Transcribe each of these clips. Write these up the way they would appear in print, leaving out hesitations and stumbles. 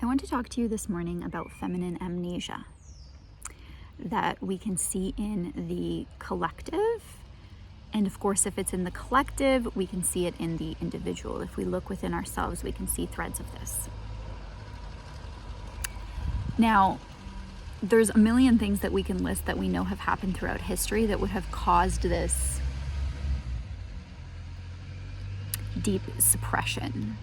I want to talk to you this morning about feminine amnesia that we can see in the collective. And of course, if it's in the collective, we can see it in the individual. If we look within ourselves, we can see threads of this. Now, there's a million things that we can list that we know have happened throughout history that would have caused this deep suppression,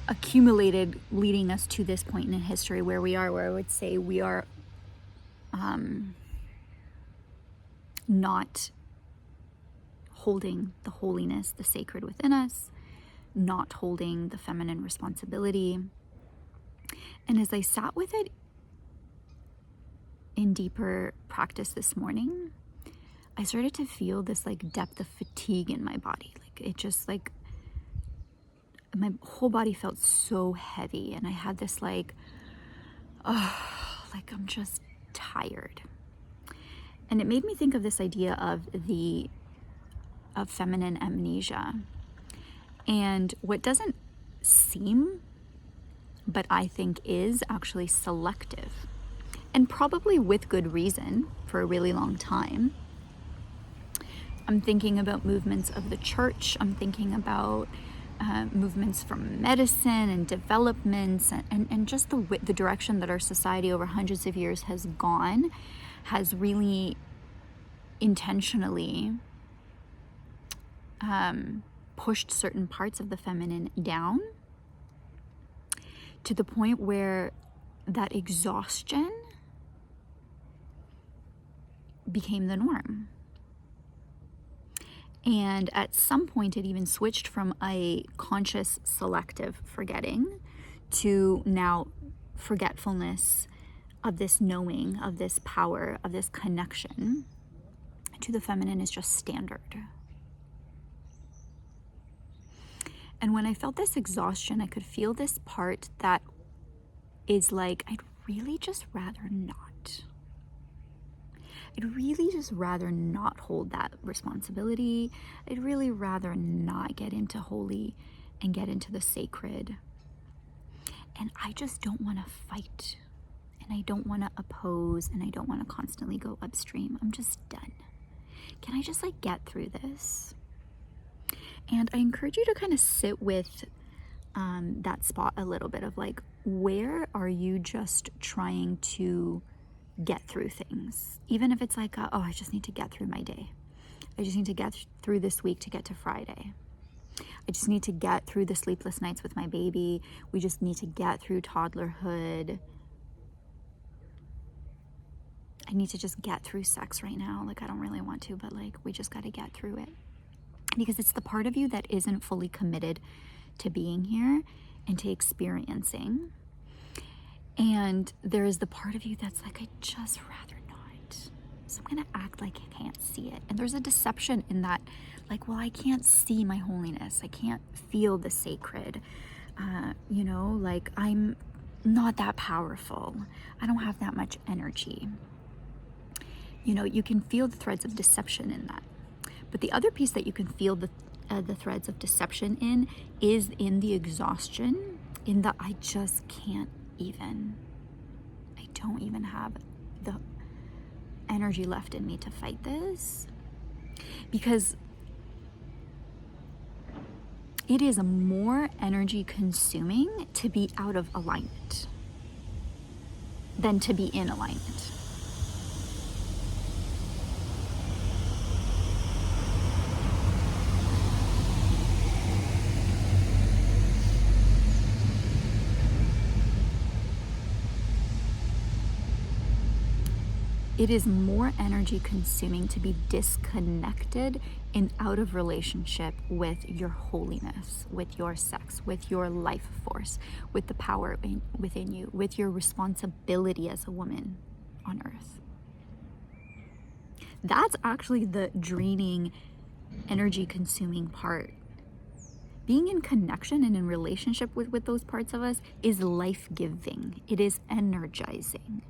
accumulated, leading us to this point in history where we are, where I would say we are not holding the holiness, the sacred within us, not holding the feminine responsibility. And as I sat with it in deeper practice this morning, I started to feel this like depth of fatigue in my body. Like it just like my whole body felt so heavy, and I had this like, oh, like I'm just tired. And it made me think of this idea of feminine amnesia, and what doesn't seem, but I think is actually selective, and probably with good reason for a really long time. I'm thinking about movements of the church. I'm thinking about movements from medicine and developments, and just the direction that our society over hundreds of years has gone has really intentionally pushed certain parts of the feminine down to the point where that exhaustion became the norm. And at some point, it even switched from a conscious selective forgetting to now forgetfulness of this knowing, of this power, of this connection to the feminine is just standard. And when I felt this exhaustion, I could feel this part that is like, I'd really just rather not. I'd really just rather not hold that responsibility. I'd really rather not get into holy and get into the sacred. And I just don't want to fight. And I don't want to oppose. And I don't want to constantly go upstream. I'm just done. Can I just like get through this? And I encourage you to kind of sit with that spot a little bit of like, where are you just trying to get through things? Even if it's like, oh, I just need to get through my day. I just need to get through this week to get to Friday. I just need to get through the sleepless nights with my baby. We just need to get through toddlerhood. I need to just get through sex right now. Like, I don't really want to, but like, we just got to get through it. Because it's the part of you that isn't fully committed to being here and to experiencing. And there is the part of you that's like, I'd just rather not. So I'm going to act like I can't see it. And there's a deception in that, like, well, I can't see my holiness. I can't feel the sacred. Like I'm not that powerful. I don't have that much energy. You can feel the threads of deception in that. But the other piece that you can feel the threads of deception in is in the exhaustion, in the I just can't even. I don't even have the energy left in me to fight this. Because it is more energy consuming to be out of alignment than to be in alignment. It is more energy consuming to be disconnected and out of relationship with your holiness, with your sex, with your life force, with the power within you, with your responsibility as a woman on earth. That's actually the draining, energy consuming part. Being in connection and in relationship with those parts of us is life-giving. It is energizing.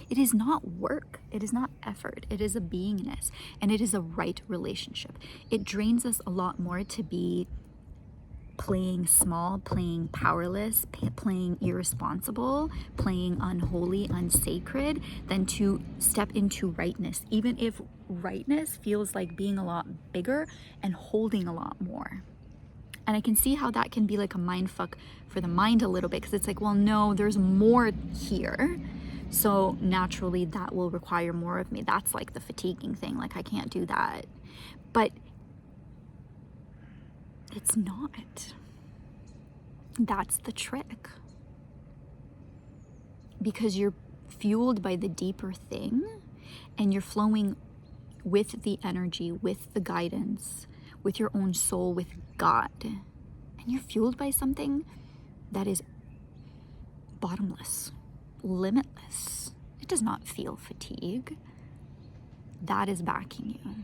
It is not work. It is not effort. It is a beingness, and it is a right relationship. It drains us a lot more to be playing small, playing powerless, playing irresponsible, playing unholy, unsacred, than to step into rightness, even if rightness feels like being a lot bigger and holding a lot more. And I can see how that can be like a mind fuck for the mind a little bit, because it's like, well, no, there's more here. So naturally that will require more of me. That's like the fatiguing thing. Like I can't do that. But it's not. That's the trick. Because you're fueled by the deeper thing and you're flowing with the energy, with the guidance, with your own soul, with God. And you're fueled by something that is bottomless, limitless. It does not feel fatigue. That is backing you.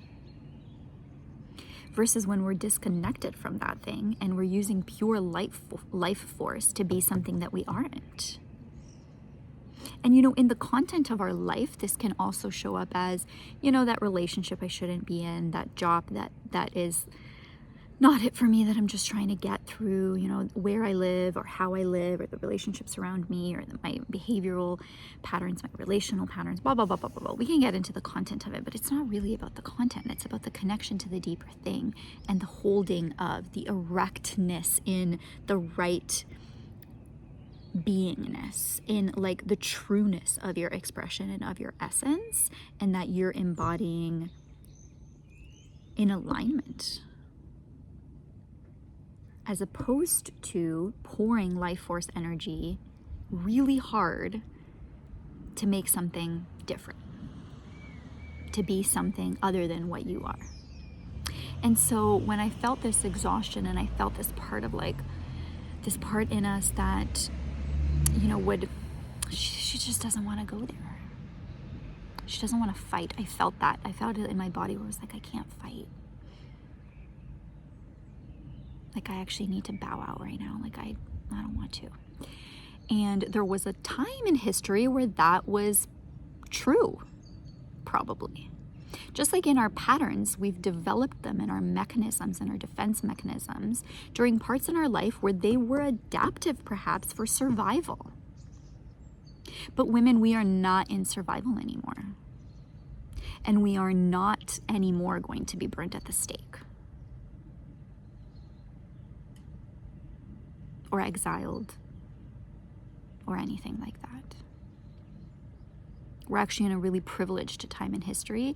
Versus when we're disconnected from that thing and we're using pure life force to be something that we aren't. And in the content of our life, this can also show up as, that relationship I shouldn't be in, that job that is not it for me, that I'm just trying to get through, where I live or how I live, or the relationships around me, or my behavioral patterns, my relational patterns, blah, blah, blah, blah, blah, blah. We can get into the content of it, but it's not really about the content. It's about the connection to the deeper thing and the holding of the erectness in the right beingness, in like the trueness of your expression and of your essence, and that you're embodying in alignment, as opposed to pouring life force energy really hard to make something different, to be something other than what you are. And so when I felt this exhaustion and I felt this part in us that, she just doesn't want to go there. She doesn't want to fight. I felt that. I felt it in my body where it was like, I can't fight. Like I actually need to bow out right now. Like I don't want to. And there was a time in history where that was true, probably. Just like in our patterns, we've developed them in our mechanisms and our defense mechanisms during parts in our life where they were adaptive, perhaps, for survival. But women, we are not in survival anymore. And we are not anymore going to be burnt at the stake, or exiled, or anything like that. We're actually in a really privileged time in history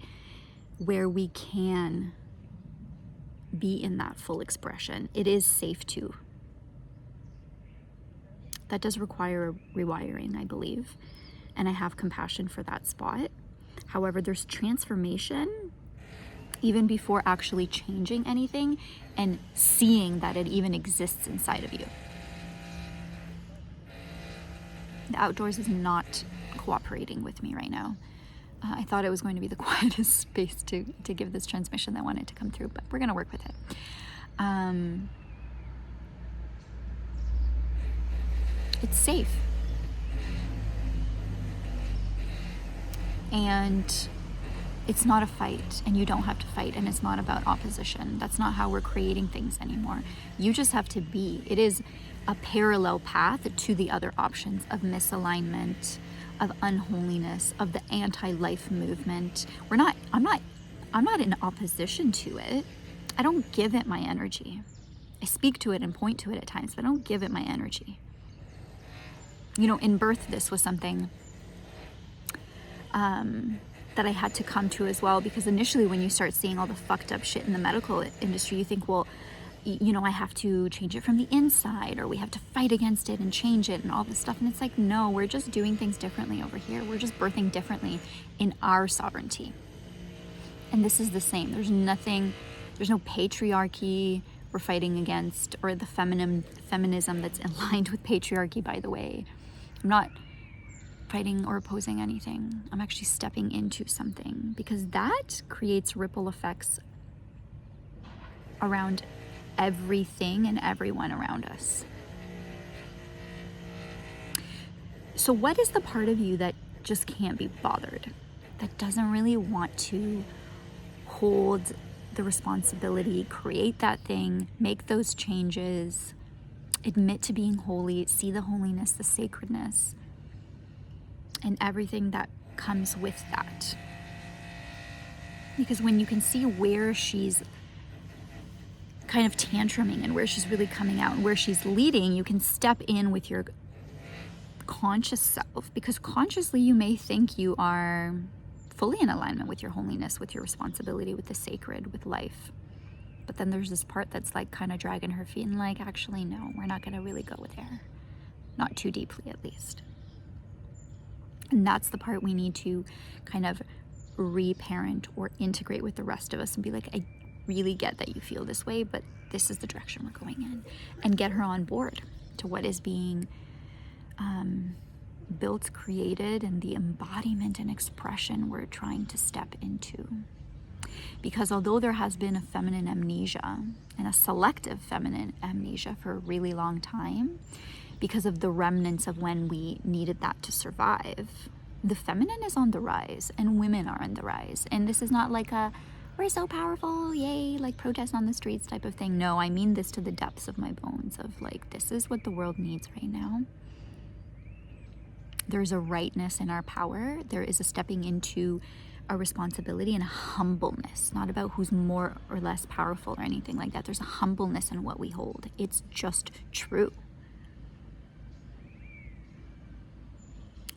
where we can be in that full expression. It is safe to. That does require rewiring, I believe, and I have compassion for that spot. However, there's transformation even before actually changing anything and seeing that it even exists inside of you. The outdoors is not cooperating with me right now. I thought it was going to be the quietest space to give this transmission that wanted to come through, but we're going to work with it. It's safe. And it's not a fight, and you don't have to fight, and it's not about opposition. That's not how we're creating things anymore. You just have to be. It is a parallel path to the other options of misalignment, of unholiness, of the anti-life movement. I'm not in opposition to it. I don't give it my energy. I speak to it and point to it at times, but I don't give it my energy. In birth, this was something that I had to come to as well, because initially when you start seeing all the fucked up shit in the medical industry, you think, well, I have to change it from the inside, or we have to fight against it and change it and all this stuff. And it's like, no, we're just doing things differently over here. We're just birthing differently in our sovereignty. And this is the same. There's no patriarchy we're fighting against, or the feminism that's aligned with patriarchy, by the way. I'm not fighting or opposing anything. I'm actually stepping into something, because that creates ripple effects around everything and everyone around us. So what is the part of you that just can't be bothered, that doesn't really want to hold the responsibility, create that thing, make those changes, admit to being holy, see the holiness, the sacredness, and everything that comes with that. Because when you can see where she's kind of tantruming and where she's really coming out and where she's leading, you can step in with your conscious self, because consciously you may think you are fully in alignment with your holiness, with your responsibility, with the sacred, with life. But then there's this part that's like kind of dragging her feet and like, actually, no, we're not going to really go there. Not too deeply, at least. And that's the part we need to kind of reparent or integrate with the rest of us and be like, I really get that you feel this way, but this is the direction we're going in. And get her on board to what is being built, created, and the embodiment and expression we're trying to step into. Because although there has been a feminine amnesia and a selective feminine amnesia for a really long time, because of the remnants of when we needed that to survive, the feminine is on the rise and women are on the rise. And this is not like a, we're so powerful, yay, like protest on the streets type of thing. No, I mean this to the depths of my bones of like, this is what the world needs right now. There's a rightness in our power. There is a stepping into a responsibility and a humbleness, not about who's more or less powerful or anything like that. There's a humbleness in what we hold. It's just true.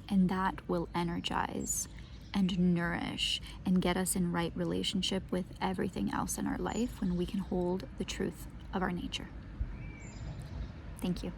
And that will energize and nourish and get us in right relationship with everything else in our life when we can hold the truth of our nature. Thank you.